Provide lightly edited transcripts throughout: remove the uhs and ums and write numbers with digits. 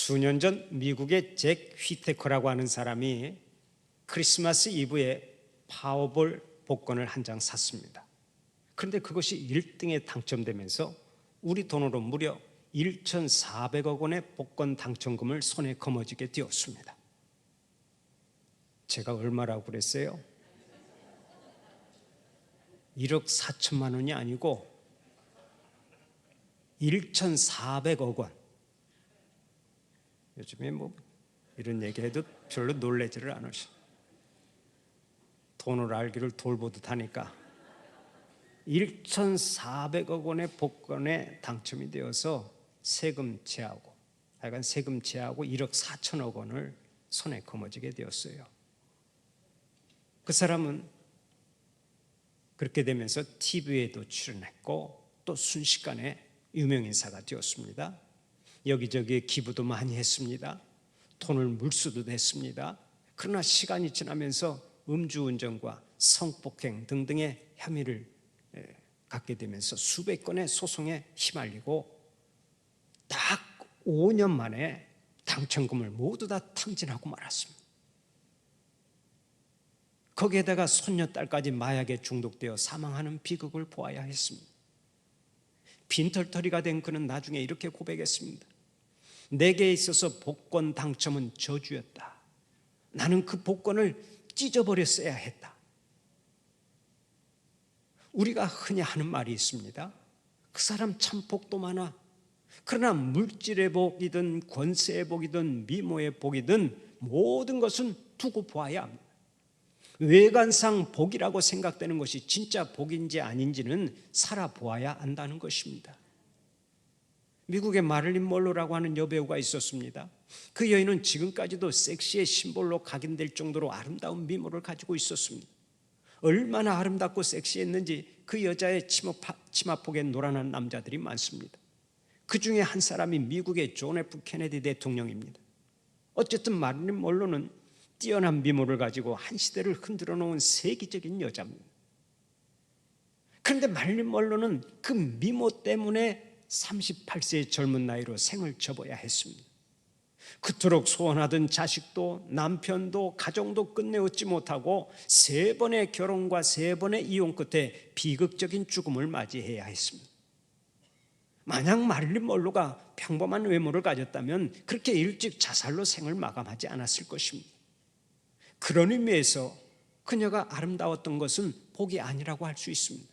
수년 전 미국의 잭 휘테커라고 하는 사람이 크리스마스 이브에 파워볼 복권을 한 장 샀습니다. 그런데 그것이 1등에 당첨되면서 우리 돈으로 무려 1,400억 원의 복권 당첨금을 손에 거머쥐게 되었습니다. 제가 얼마라고 그랬어요? 1억 4천만 원이 아니고 1,400억 원. 요즘에 뭐 이런 얘기해도 별로 놀라지를 않으셔. 돈을 알기를 돌보듯 하니까 1,400억 원의 복권에 당첨이 되어서 세금 제하고, 하여간 세금 제하고 1억 4천억 원을 손에 거머쥐게 되었어요. 그 사람은 그렇게 되면서 TV에도 출연했고 또 순식간에 유명인사가 되었습니다. 여기저기 기부도 많이 했습니다. 돈을 물수도 냈습니다. 그러나 시간이 지나면서 음주운전과 성폭행 등등의 혐의를 갖게 되면서 수백 건의 소송에 휘말리고 딱 5년 만에 당첨금을 모두 다 탕진하고 말았습니다. 거기에다가 손녀딸까지 마약에 중독되어 사망하는 비극을 보아야 했습니다. 빈털터리가 된 그는 나중에 이렇게 고백했습니다. 내게 있어서 복권 당첨은 저주였다. 나는 그 복권을 찢어버렸어야 했다. 우리가 흔히 하는 말이 있습니다. 그 사람 참 복도 많아. 그러나 물질의 복이든 권세의 복이든 미모의 복이든 모든 것은 두고 보아야 합니다. 외관상 복이라고 생각되는 것이 진짜 복인지 아닌지는 살아보아야 안다는 것입니다. 미국의 마릴린 먼로라고 하는 여배우가 있었습니다. 그 여인은 지금까지도 섹시의 심볼로 각인될 정도로 아름다운 미모를 가지고 있었습니다. 얼마나 아름답고 섹시했는지 그 여자의 치마폭에 노란한 남자들이 많습니다. 그 중에 한 사람이 미국의 존 F 케네디 대통령입니다. 어쨌든 마릴린 먼로는 뛰어난 미모를 가지고 한 시대를 흔들어 놓은 세계적인 여자입니다. 그런데 마릴린 먼로는 그 미모 때문에 38세의 젊은 나이로 생을 접어야 했습니다. 그토록 소원하던 자식도 남편도 가정도 끝내 얻지 못하고 3번의 결혼과 3번의 이혼 끝에 비극적인 죽음을 맞이해야 했습니다. 만약 마릴린 먼로가 평범한 외모를 가졌다면 그렇게 일찍 자살로 생을 마감하지 않았을 것입니다. 그런 의미에서 그녀가 아름다웠던 것은 복이 아니라고 할 수 있습니다.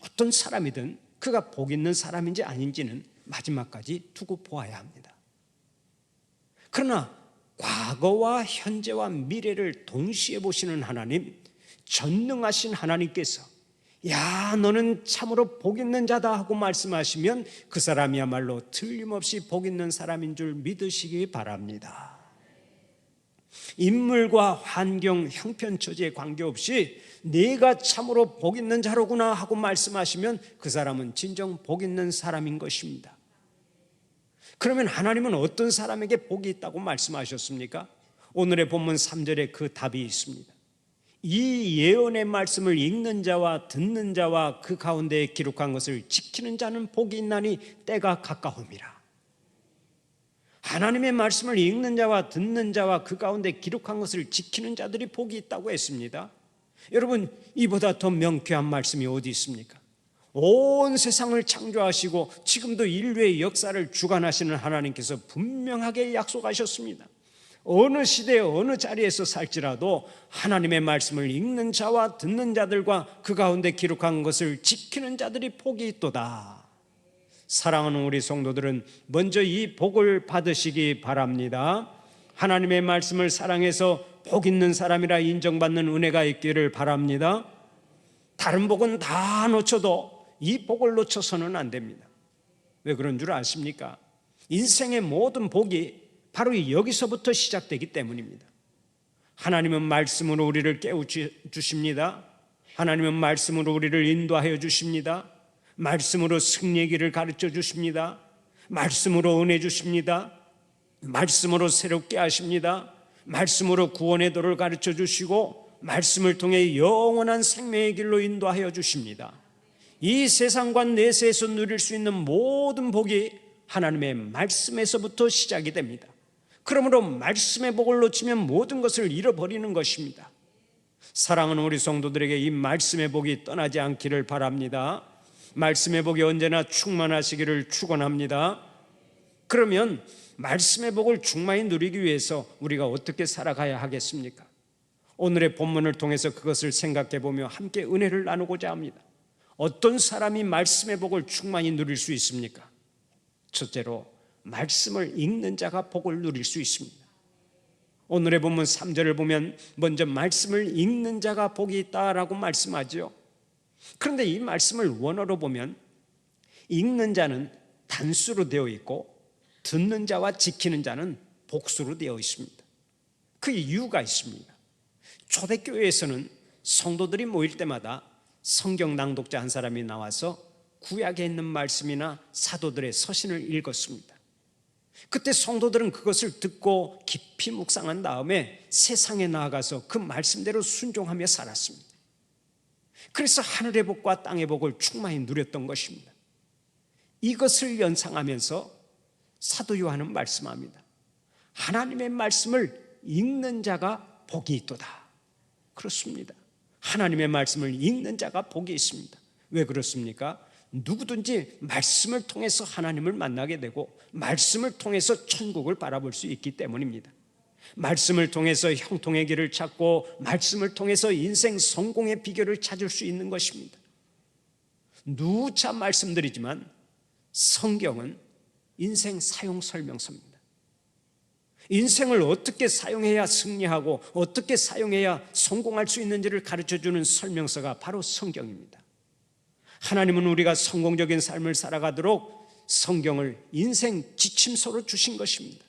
어떤 사람이든 그가 복 있는 사람인지 아닌지는 마지막까지 두고 보아야 합니다. 그러나 과거와 현재와 미래를 동시에 보시는 하나님, 전능하신 하나님께서 야 너는 참으로 복 있는 자다 하고 말씀하시면 그 사람이야말로 틀림없이 복 있는 사람인 줄 믿으시기 바랍니다. 인물과 환경, 형편, 처지에 관계없이 내가 참으로 복 있는 자로구나 하고 말씀하시면 그 사람은 진정 복 있는 사람인 것입니다. 그러면 하나님은 어떤 사람에게 복이 있다고 말씀하셨습니까? 오늘의 본문 3절에 그 답이 있습니다. 이 예언의 말씀을 읽는 자와 듣는 자와 그 가운데에 기록한 것을 지키는 자는 복이 있나니 때가 가까움이라. 하나님의 말씀을 읽는 자와 듣는 자와 그 가운데 기록한 것을 지키는 자들이 복이 있다고 했습니다. 여러분, 이보다 더 명쾌한 말씀이 어디 있습니까? 온 세상을 창조하시고 지금도 인류의 역사를 주관하시는 하나님께서 분명하게 약속하셨습니다. 어느 시대 어느 자리에서 살지라도 하나님의 말씀을 읽는 자와 듣는 자들과 그 가운데 기록한 것을 지키는 자들이 복이 있도다. 사랑하는 우리 성도들은 먼저 이 복을 받으시기 바랍니다. 하나님의 말씀을 사랑해서 복 있는 사람이라 인정받는 은혜가 있기를 바랍니다. 다른 복은 다 놓쳐도 이 복을 놓쳐서는 안 됩니다. 왜 그런 줄 아십니까? 인생의 모든 복이 바로 여기서부터 시작되기 때문입니다. 하나님은 말씀으로 우리를 깨우치십니다. 하나님은 말씀으로 우리를 인도하여 주십니다. 말씀으로 승리의 길을 가르쳐 주십니다. 말씀으로 은혜 주십니다. 말씀으로 새롭게 하십니다. 말씀으로 구원의 도를 가르쳐 주시고 말씀을 통해 영원한 생명의 길로 인도하여 주십니다. 이 세상과 내세에서 누릴 수 있는 모든 복이 하나님의 말씀에서부터 시작이 됩니다. 그러므로 말씀의 복을 놓치면 모든 것을 잃어버리는 것입니다. 사랑하는 우리 성도들에게 이 말씀의 복이 떠나지 않기를 바랍니다. 말씀의 복이 언제나 충만하시기를 축원합니다. 그러면 말씀의 복을 충만히 누리기 위해서 우리가 어떻게 살아가야 하겠습니까? 오늘의 본문을 통해서 그것을 생각해 보며 함께 은혜를 나누고자 합니다. 어떤 사람이 말씀의 복을 충만히 누릴 수 있습니까? 첫째로 말씀을 읽는 자가 복을 누릴 수 있습니다. 오늘의 본문 3절을 보면 먼저 말씀을 읽는 자가 복이 있다라고 말씀하죠. 그런데 이 말씀을 원어로 보면 읽는 자는 단수로 되어 있고 듣는 자와 지키는 자는 복수로 되어 있습니다. 그 이유가 있습니다. 초대교회에서는 성도들이 모일 때마다 성경 낭독자 한 사람이 나와서 구약에 있는 말씀이나 사도들의 서신을 읽었습니다. 그때 성도들은 그것을 듣고 깊이 묵상한 다음에 세상에 나아가서 그 말씀대로 순종하며 살았습니다. 그래서 하늘의 복과 땅의 복을 충만히 누렸던 것입니다. 이것을 연상하면서 사도 요한은 말씀합니다. 하나님의 말씀을 읽는 자가 복이 있도다. 그렇습니다. 하나님의 말씀을 읽는 자가 복이 있습니다. 왜 그렇습니까? 누구든지 말씀을 통해서 하나님을 만나게 되고 말씀을 통해서 천국을 바라볼 수 있기 때문입니다. 말씀을 통해서 형통의 길을 찾고 말씀을 통해서 인생 성공의 비결을 찾을 수 있는 것입니다. 누차 말씀드리지만 성경은 인생 사용 설명서입니다. 인생을 어떻게 사용해야 승리하고 어떻게 사용해야 성공할 수 있는지를 가르쳐주는 설명서가 바로 성경입니다. 하나님은 우리가 성공적인 삶을 살아가도록 성경을 인생 지침서로 주신 것입니다.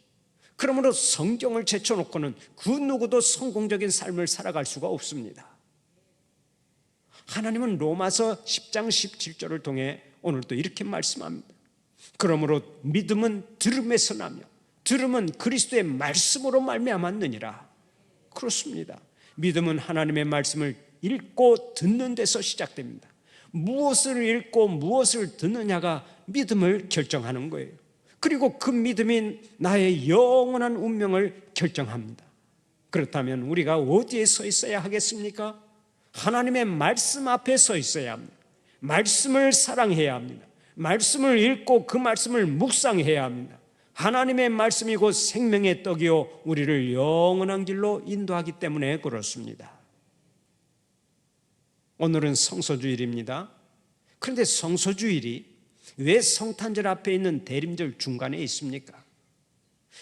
그러므로 성경을 제쳐놓고는 그 누구도 성공적인 삶을 살아갈 수가 없습니다. 하나님은 로마서 10장 17절을 통해 오늘도 이렇게 말씀합니다. 그러므로 믿음은 들음에서 나며 들음은 그리스도의 말씀으로 말미암았느니라. 그렇습니다. 믿음은 하나님의 말씀을 읽고 듣는 데서 시작됩니다. 무엇을 읽고 무엇을 듣느냐가 믿음을 결정하는 거예요. 그리고 그 믿음이 나의 영원한 운명을 결정합니다. 그렇다면 우리가 어디에 서 있어야 하겠습니까? 하나님의 말씀 앞에 서 있어야 합니다. 말씀을 사랑해야 합니다. 말씀을 읽고 그 말씀을 묵상해야 합니다. 하나님의 말씀이 곧 생명의 떡이요 우리를 영원한 길로 인도하기 때문에 그렇습니다. 오늘은 성소주일입니다. 그런데 성소주일이 왜 성탄절 앞에 있는 대림절 중간에 있습니까?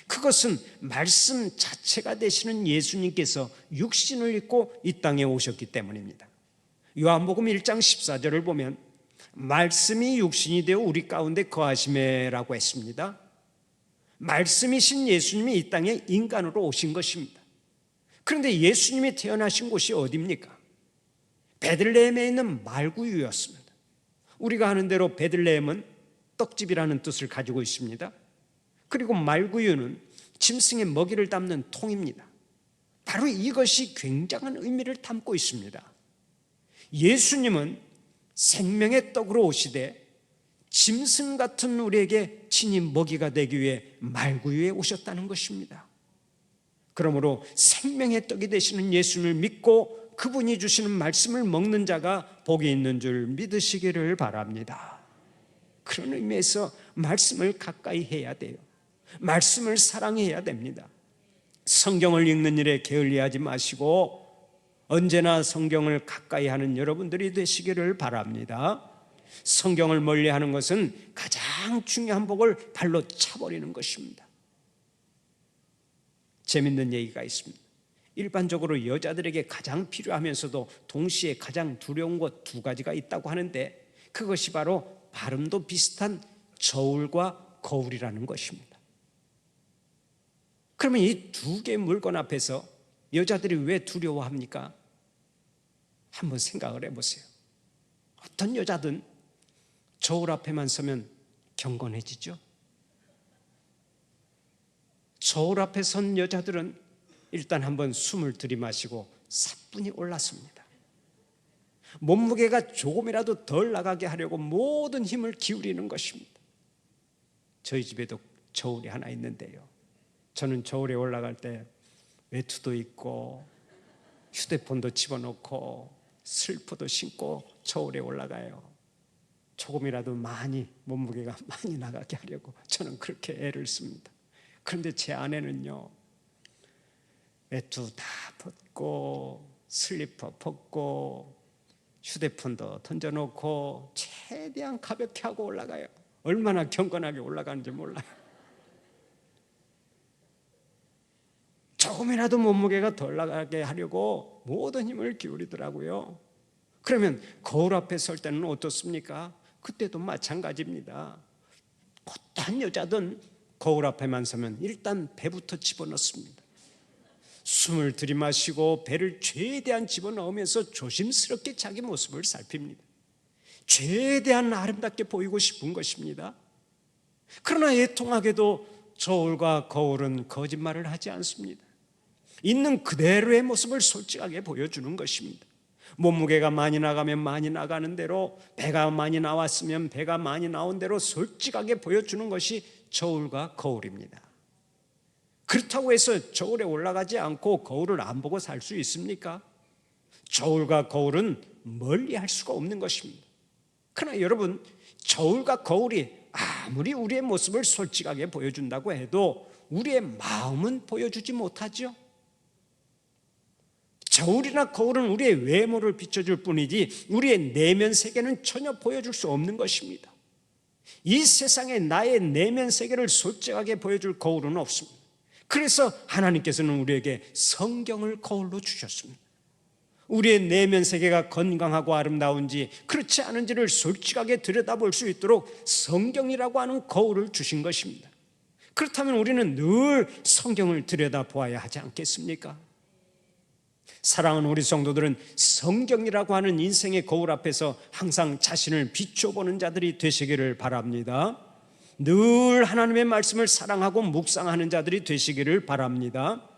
그것은 말씀 자체가 되시는 예수님께서 육신을 입고 이 땅에 오셨기 때문입니다. 요한복음 1장 14절을 보면 말씀이 육신이 되어 우리 가운데 거하시매라고 했습니다. 말씀이신 예수님이 이 땅에 인간으로 오신 것입니다. 그런데 예수님이 태어나신 곳이 어디입니까? 베들레헴에 있는 말구유였습니다. 우리가 아는 대로 베들레헴은 떡집이라는 뜻을 가지고 있습니다. 그리고 말구유는 짐승의 먹이를 담는 통입니다. 바로 이것이 굉장한 의미를 담고 있습니다. 예수님은 생명의 떡으로 오시되 짐승 같은 우리에게 친히 먹이가 되기 위해 말구유에 오셨다는 것입니다. 그러므로 생명의 떡이 되시는 예수님을 믿고 그분이 주시는 말씀을 먹는 자가 복이 있는 줄 믿으시기를 바랍니다. 그런 의미에서 말씀을 가까이 해야 돼요. 말씀을 사랑해야 됩니다. 성경을 읽는 일에 게을리하지 마시고 언제나 성경을 가까이 하는 여러분들이 되시기를 바랍니다. 성경을 멀리하는 것은 가장 중요한 복을 발로 차버리는 것입니다. 재밌는 얘기가 있습니다. 일반적으로 여자들에게 가장 필요하면서도 동시에 가장 두려운 것 두 가지가 있다고 하는데 그것이 바로 발음도 비슷한 저울과 거울이라는 것입니다. 그러면 이 두 개의 물건 앞에서 여자들이 왜 두려워합니까? 한번 생각을 해보세요. 어떤 여자든 저울 앞에만 서면 경건해지죠. 저울 앞에 선 여자들은 일단 한번 숨을 들이마시고 사뿐히 올랐습니다. 몸무게가 조금이라도 덜 나가게 하려고 모든 힘을 기울이는 것입니다. 저희 집에도 저울이 하나 있는데요, 저는 저울에 올라갈 때 외투도 입고 휴대폰도 집어넣고 슬퍼도 신고 저울에 올라가요. 조금이라도 많이, 몸무게가 많이 나가게 하려고 저는 그렇게 애를 씁니다. 그런데 제 아내는요, 외투 다 벗고 슬리퍼 벗고 휴대폰도 던져놓고 최대한 가볍게 하고 올라가요. 얼마나 경건하게 올라가는지 몰라요. 조금이라도 몸무게가 덜 나가게 하려고 모든 힘을 기울이더라고요. 그러면 거울 앞에 설 때는 어떻습니까? 그때도 마찬가지입니다. 어떠한 여자든 거울 앞에만 서면 일단 배부터 집어넣습니다. 숨을 들이마시고 배를 최대한 집어넣으면서 조심스럽게 자기 모습을 살핍니다. 최대한 아름답게 보이고 싶은 것입니다. 그러나 애통하게도 저울과 거울은 거짓말을 하지 않습니다. 있는 그대로의 모습을 솔직하게 보여주는 것입니다. 몸무게가 많이 나가면 많이 나가는 대로, 배가 많이 나왔으면 배가 많이 나온 대로 솔직하게 보여주는 것이 저울과 거울입니다. 그렇다고 해서 저울에 올라가지 않고 거울을 안 보고 살 수 있습니까? 저울과 거울은 멀리할 수가 없는 것입니다. 그러나 여러분, 저울과 거울이 아무리 우리의 모습을 솔직하게 보여준다고 해도 우리의 마음은 보여주지 못하죠. 저울이나 거울은 우리의 외모를 비춰줄 뿐이지 우리의 내면 세계는 전혀 보여줄 수 없는 것입니다. 이 세상에 나의 내면 세계를 솔직하게 보여줄 거울은 없습니다. 그래서 하나님께서는 우리에게 성경을 거울로 주셨습니다. 우리의 내면 세계가 건강하고 아름다운지 그렇지 않은지를 솔직하게 들여다볼 수 있도록 성경이라고 하는 거울을 주신 것입니다. 그렇다면 우리는 늘 성경을 들여다보아야 하지 않겠습니까? 사랑하는 우리 성도들은 성경이라고 하는 인생의 거울 앞에서 항상 자신을 비춰보는 자들이 되시기를 바랍니다. 늘 하나님의 말씀을 사랑하고 묵상하는 자들이 되시기를 바랍니다.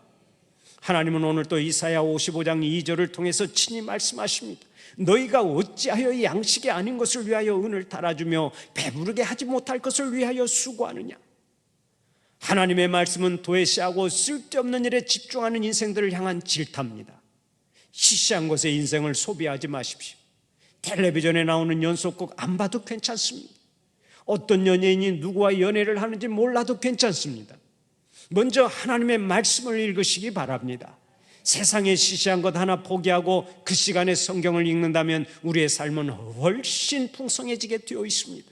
하나님은 오늘 또 이사야 55장 2절을 통해서 친히 말씀하십니다. 너희가 어찌하여 양식이 아닌 것을 위하여 은을 달아주며 배부르게 하지 못할 것을 위하여 수고하느냐. 하나님의 말씀은 도외시하고 쓸데없는 일에 집중하는 인생들을 향한 질타입니다. 시시한 것에 인생을 소비하지 마십시오. 텔레비전에 나오는 연속극 안 봐도 괜찮습니다. 어떤 연예인이 누구와 연애를 하는지 몰라도 괜찮습니다. 먼저 하나님의 말씀을 읽으시기 바랍니다. 세상의 시시한 것 하나 포기하고 그 시간에 성경을 읽는다면 우리의 삶은 훨씬 풍성해지게 되어 있습니다.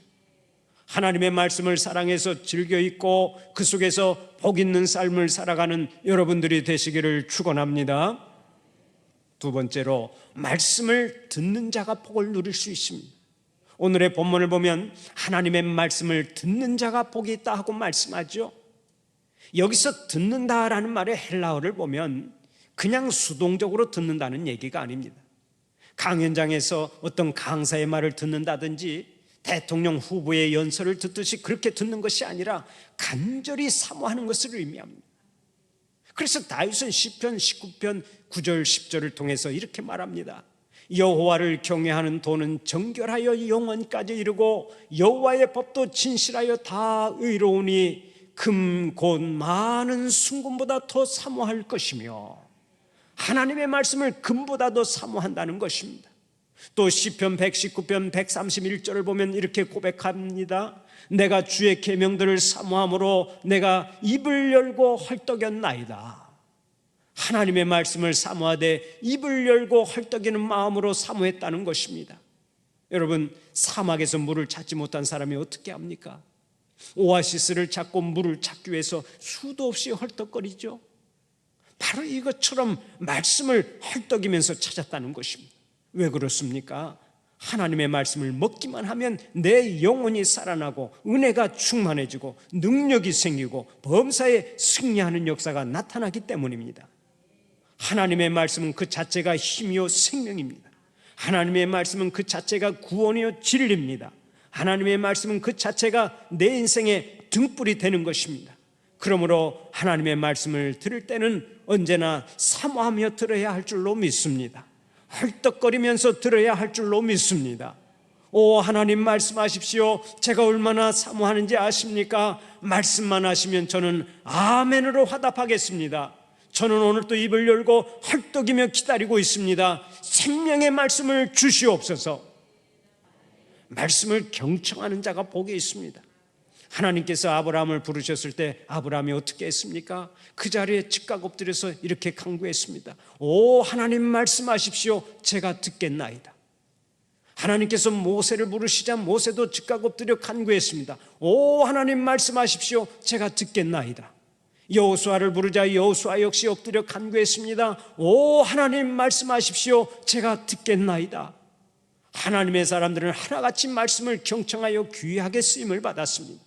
하나님의 말씀을 사랑해서 즐겨 읽고 그 속에서 복 있는 삶을 살아가는 여러분들이 되시기를 축원합니다. 두 번째로, 말씀을 듣는 자가 복을 누릴 수 있습니다. 오늘의 본문을 보면 하나님의 말씀을 듣는 자가 복이 있다 하고 말씀하죠. 여기서 듣는다라는 말의 헬라어를 보면 그냥 수동적으로 듣는다는 얘기가 아닙니다. 강연장에서 어떤 강사의 말을 듣는다든지 대통령 후보의 연설을 듣듯이 그렇게 듣는 것이 아니라 간절히 사모하는 것을 의미합니다. 그래서 다윗은 시편 19편 9절 10절을 통해서 이렇게 말합니다. 여호와를 경외하는 도는 정결하여 영원까지 이르고 여호와의 법도 진실하여 다 의로우니 금 곧 많은 순금보다 더 사모할 것이며, 하나님의 말씀을 금보다 더 사모한다는 것입니다. 또 시편 119편 131절을 보면 이렇게 고백합니다. 내가 주의 계명들을 사모함으로 내가 입을 열고 헐떡였나이다. 하나님의 말씀을 사모하되 입을 열고 헐떡이는 마음으로 사모했다는 것입니다. 여러분, 사막에서 물을 찾지 못한 사람이 어떻게 합니까? 오아시스를 찾고 물을 찾기 위해서 수도 없이 헐떡거리죠. 바로 이것처럼 말씀을 헐떡이면서 찾았다는 것입니다. 왜 그렇습니까? 하나님의 말씀을 먹기만 하면 내 영혼이 살아나고 은혜가 충만해지고 능력이 생기고 범사에 승리하는 역사가 나타나기 때문입니다. 하나님의 말씀은 그 자체가 힘이요 생명입니다. 하나님의 말씀은 그 자체가 구원이요 진리입니다. 하나님의 말씀은 그 자체가 내 인생의 등불이 되는 것입니다. 그러므로 하나님의 말씀을 들을 때는 언제나 사모하며 들어야 할 줄로 믿습니다. 헐떡거리면서 들어야 할 줄로 믿습니다. 오 하나님 말씀하십시오. 제가 얼마나 사모하는지 아십니까? 말씀만 하시면 저는 아멘으로 화답하겠습니다. 저는 오늘 또 입을 열고 헐떡이며 기다리고 있습니다. 생명의 말씀을 주시옵소서. 말씀을 경청하는 자가 복이 있습니다. 하나님께서 아브라함을 부르셨을 때 아브라함이 어떻게 했습니까? 그 자리에 즉각 엎드려서 이렇게 간구했습니다. 오 하나님 말씀하십시오. 제가 듣겠나이다. 하나님께서 모세를 부르시자 모세도 즉각 엎드려 간구했습니다. 오 하나님 말씀하십시오. 제가 듣겠나이다. 여호수아를 부르자 여호수아 역시 엎드려 간구했습니다. 오 하나님 말씀하십시오. 제가 듣겠나이다. 하나님의 사람들은 하나같이 말씀을 경청하여 귀하게 쓰임을 받았습니다.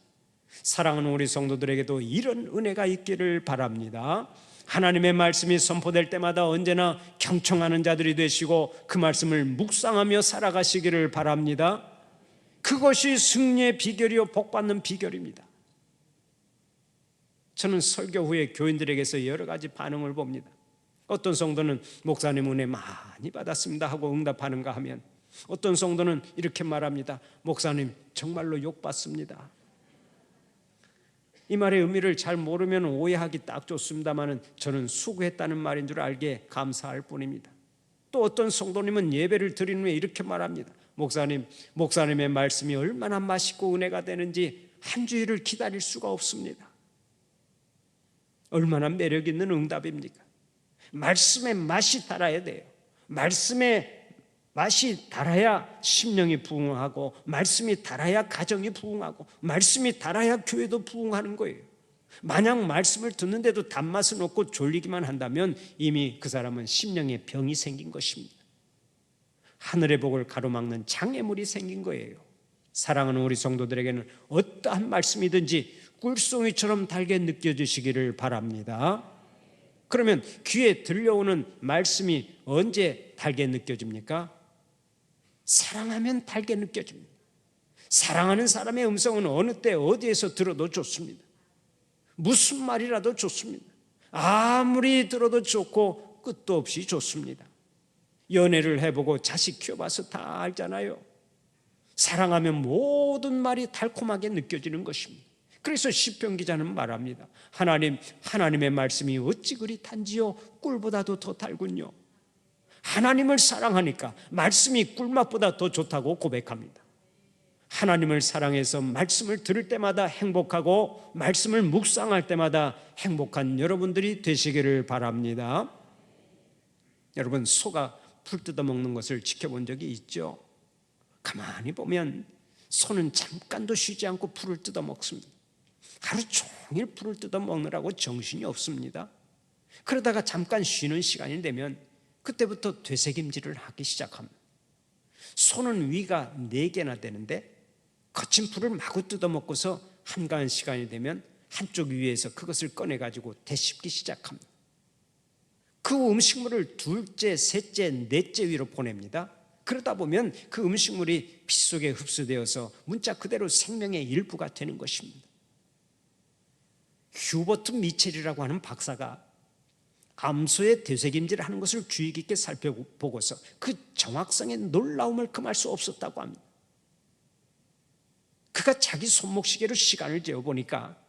사랑하는 우리 성도들에게도 이런 은혜가 있기를 바랍니다. 하나님의 말씀이 선포될 때마다 언제나 경청하는 자들이 되시고 그 말씀을 묵상하며 살아가시기를 바랍니다. 그것이 승리의 비결이요 복받는 비결입니다. 저는 설교 후에 교인들에게서 여러 가지 반응을 봅니다. 어떤 성도는 목사님 은혜 많이 받았습니다 하고 응답하는가 하면 어떤 성도는 이렇게 말합니다. 목사님 정말로 욕받습니다. 이 말의 의미를 잘 모르면 오해하기 딱 좋습니다만 저는 수고했다는 말인 줄 알게 감사할 뿐입니다. 또 어떤 성도님은 예배를 드린 후에 이렇게 말합니다. 목사님의 말씀이 얼마나 맛있고 은혜가 되는지 한 주일을 기다릴 수가 없습니다. 얼마나 매력 있는 응답입니까? 말씀의 맛이 달아야 돼요. 말씀의 맛이 달아야 심령이 부흥하고 말씀이 달아야 가정이 부흥하고 말씀이 달아야 교회도 부흥하는 거예요. 만약 말씀을 듣는데도 단맛은 없고 졸리기만 한다면 이미 그 사람은 심령에 병이 생긴 것입니다. 하늘의 복을 가로막는 장애물이 생긴 거예요. 사랑하는 우리 성도들에게는 어떠한 말씀이든지 꿀송이처럼 달게 느껴지시기를 바랍니다. 그러면 귀에 들려오는 말씀이 언제 달게 느껴집니까? 사랑하면 달게 느껴집니다. 사랑하는 사람의 음성은 어느 때 어디에서 들어도 좋습니다. 무슨 말이라도 좋습니다. 아무리 들어도 좋고 끝도 없이 좋습니다. 연애를 해보고 자식 키워봐서 다 알잖아요. 사랑하면 모든 말이 달콤하게 느껴지는 것입니다. 그래서 시편 기자는 말합니다. 하나님의 말씀이 어찌 그리 단지요 꿀보다도 더 달군요. 하나님을 사랑하니까 말씀이 꿀맛보다 더 좋다고 고백합니다. 하나님을 사랑해서 말씀을 들을 때마다 행복하고 말씀을 묵상할 때마다 행복한 여러분들이 되시기를 바랍니다. 여러분 소가 풀 뜯어먹는 것을 지켜본 적이 있죠? 가만히 보면 소는 잠깐도 쉬지 않고 풀을 뜯어먹습니다. 하루 종일 풀을 뜯어먹느라고 정신이 없습니다. 그러다가 잠깐 쉬는 시간이 되면 그때부터 되새김질을 하기 시작합니다. 소는 위가 4개나 되는데 거친 풀을 마구 뜯어먹고서 한가한 시간이 되면 한쪽 위에서 그것을 꺼내가지고 되씹기 시작합니다. 그 음식물을 둘째, 셋째, 넷째 위로 보냅니다. 그러다 보면 그 음식물이 피 속에 흡수되어서 문자 그대로 생명의 일부가 되는 것입니다. 휴버트 미첼이라고 하는 박사가 암소의 되새김질을 하는 것을 주의 깊게 살펴보고서 그 정확성의 놀라움을 금할 수 없었다고 합니다. 그가 자기 손목시계로 시간을 재어보니까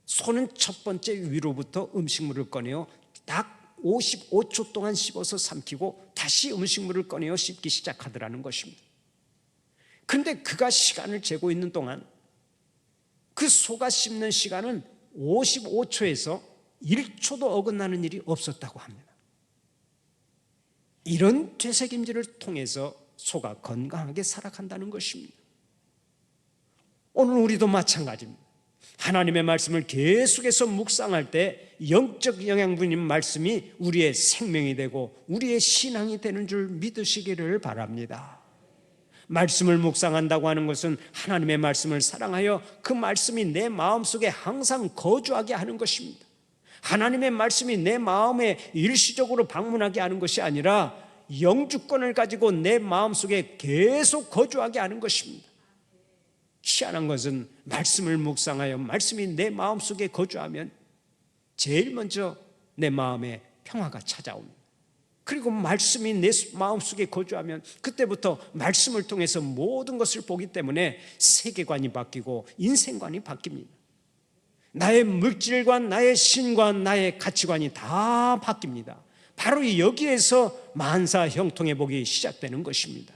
소는 첫 번째 위로부터 음식물을 꺼내어 딱 55초 동안 씹어서 삼키고 다시 음식물을 꺼내어 씹기 시작하더라는 것입니다. 그런데 그가 시간을 재고 있는 동안 그 소가 씹는 시간은 55초에서 1초도 어긋나는 일이 없었다고 합니다. 이런 되새김질을 통해서 소가 건강하게 살아간다는 것입니다. 오늘 우리도 마찬가지입니다. 하나님의 말씀을 계속해서 묵상할 때 영적 영양분인 말씀이 우리의 생명이 되고 우리의 신앙이 되는 줄 믿으시기를 바랍니다. 말씀을 묵상한다고 하는 것은 하나님의 말씀을 사랑하여 그 말씀이 내 마음속에 항상 거주하게 하는 것입니다. 하나님의 말씀이 내 마음에 일시적으로 방문하게 하는 것이 아니라 영주권을 가지고 내 마음속에 계속 거주하게 하는 것입니다. 희한한 것은 말씀을 묵상하여 말씀이 내 마음속에 거주하면 제일 먼저 내 마음에 평화가 찾아옵니다. 그리고 말씀이 내 마음속에 거주하면 그때부터 말씀을 통해서 모든 것을 보기 때문에 세계관이 바뀌고 인생관이 바뀝니다. 나의 물질관, 나의 신관, 나의 가치관이 다 바뀝니다. 바로 여기에서 만사 형통의 복이 시작되는 것입니다.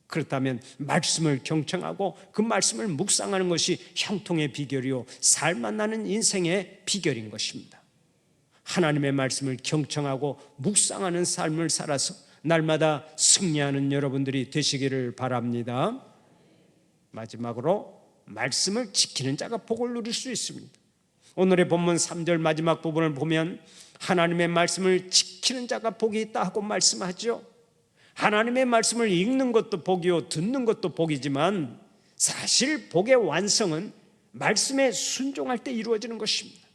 그렇다면 말씀을 경청하고 그 말씀을 묵상하는 것이 형통의 비결이요 살맛 나는 인생의 비결인 것입니다. 하나님의 말씀을 경청하고 묵상하는 삶을 살아서 날마다 승리하는 여러분들이 되시기를 바랍니다. 마지막으로 말씀을 지키는 자가 복을 누릴 수 있습니다. 오늘의 본문 3절 마지막 부분을 보면 하나님의 말씀을 지키는 자가 복이 있다 하고 말씀하죠. 하나님의 말씀을 읽는 것도 복이요 듣는 것도 복이지만 사실 복의 완성은 말씀에 순종할 때 이루어지는 것입니다.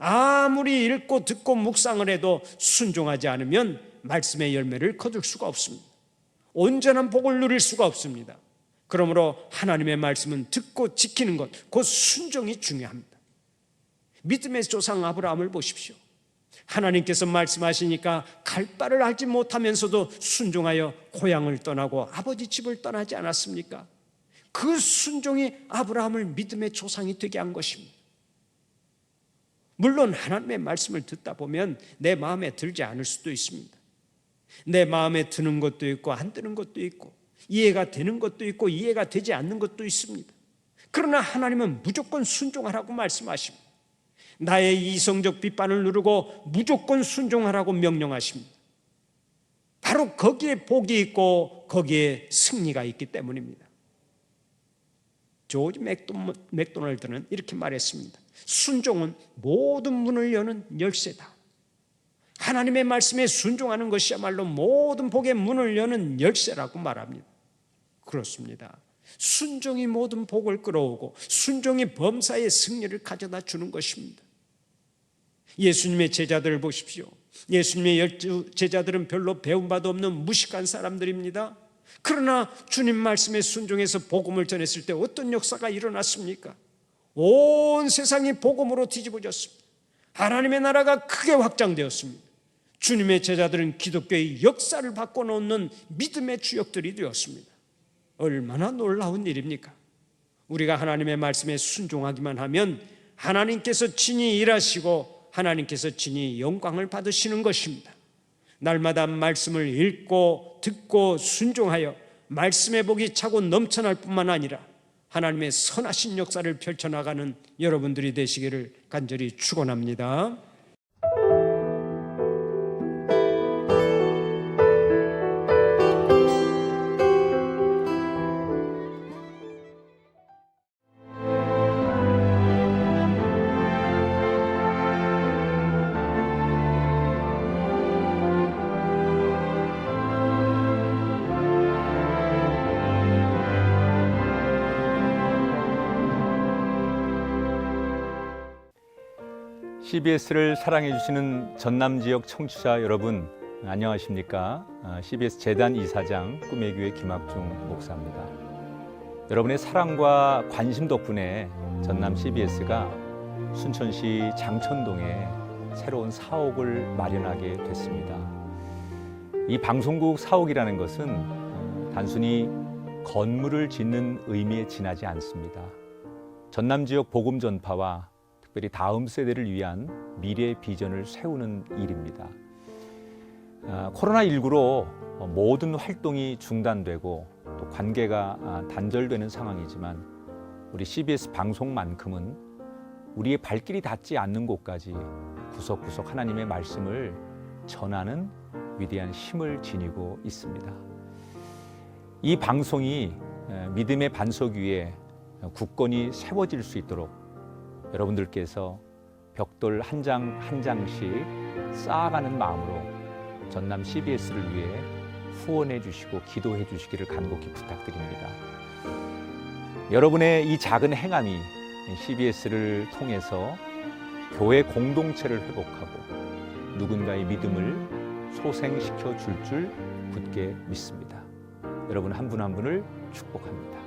아무리 읽고 듣고 묵상을 해도 순종하지 않으면 말씀의 열매를 거둘 수가 없습니다. 온전한 복을 누릴 수가 없습니다. 그러므로 하나님의 말씀은 듣고 지키는 것, 그 순종이 중요합니다. 믿음의 조상 아브라함을 보십시오. 하나님께서 말씀하시니까 갈 바를 알지 못하면서도 순종하여 고향을 떠나고 아버지 집을 떠나지 않았습니까? 그 순종이 아브라함을 믿음의 조상이 되게 한 것입니다. 물론 하나님의 말씀을 듣다 보면 내 마음에 들지 않을 수도 있습니다. 내 마음에 드는 것도 있고 안 드는 것도 있고 이해가 되는 것도 있고 이해가 되지 않는 것도 있습니다. 그러나 하나님은 무조건 순종하라고 말씀하십니다. 나의 이성적 비판을 누르고 무조건 순종하라고 명령하십니다. 바로 거기에 복이 있고 거기에 승리가 있기 때문입니다. 조지 맥도날드는 이렇게 말했습니다. 순종은 모든 문을 여는 열쇠다. 하나님의 말씀에 순종하는 것이야말로 모든 복의 문을 여는 열쇠라고 말합니다. 그렇습니다. 순종이 모든 복을 끌어오고 순종이 범사의 승리를 가져다 주는 것입니다. 예수님의 제자들을 보십시오. 예수님의 12 제자들은 별로 배운 바도 없는 무식한 사람들입니다. 그러나 주님 말씀에 순종해서 복음을 전했을 때 어떤 역사가 일어났습니까? 온 세상이 복음으로 뒤집어졌습니다. 하나님의 나라가 크게 확장되었습니다. 주님의 제자들은 기독교의 역사를 바꿔놓는 믿음의 주역들이 되었습니다. 얼마나 놀라운 일입니까? 우리가 하나님의 말씀에 순종하기만 하면 하나님께서 친히 일하시고 하나님께서 친히 영광을 받으시는 것입니다. 날마다 말씀을 읽고 듣고 순종하여 말씀의 복이 차고 넘쳐날 뿐만 아니라 하나님의 선하신 역사를 펼쳐나가는 여러분들이 되시기를 간절히 축원합니다. CBS를 사랑해 주시는 전남 지역 청취자 여러분, 안녕하십니까? CBS 재단 이사장 꿈의 교회 김학중 목사입니다. 여러분의 사랑과 관심 덕분에 전남 CBS가 순천시 장천동에 새로운 사옥을 마련하게 됐습니다. 이 방송국 사옥이라는 것은 단순히 건물을 짓는 의미에 지나지 않습니다. 전남 지역 복음 전파와 특별히 다음 세대를 위한 미래 비전을 세우는 일입니다. 코로나19로 모든 활동이 중단되고 또 관계가 단절되는 상황이지만 우리 CBS 방송만큼은 우리의 발길이 닿지 않는 곳까지 구석구석 하나님의 말씀을 전하는 위대한 힘을 지니고 있습니다. 이 방송이 믿음의 반석 위에 굳건히 세워질 수 있도록 여러분들께서 벽돌 한 장 한 장씩 쌓아가는 마음으로 전남 CBS를 위해 후원해 주시고 기도해 주시기를 간곡히 부탁드립니다. 여러분의 이 작은 행함이 CBS를 통해서 교회 공동체를 회복하고 누군가의 믿음을 소생시켜 줄 굳게 믿습니다. 여러분 한 분 한 분을 축복합니다.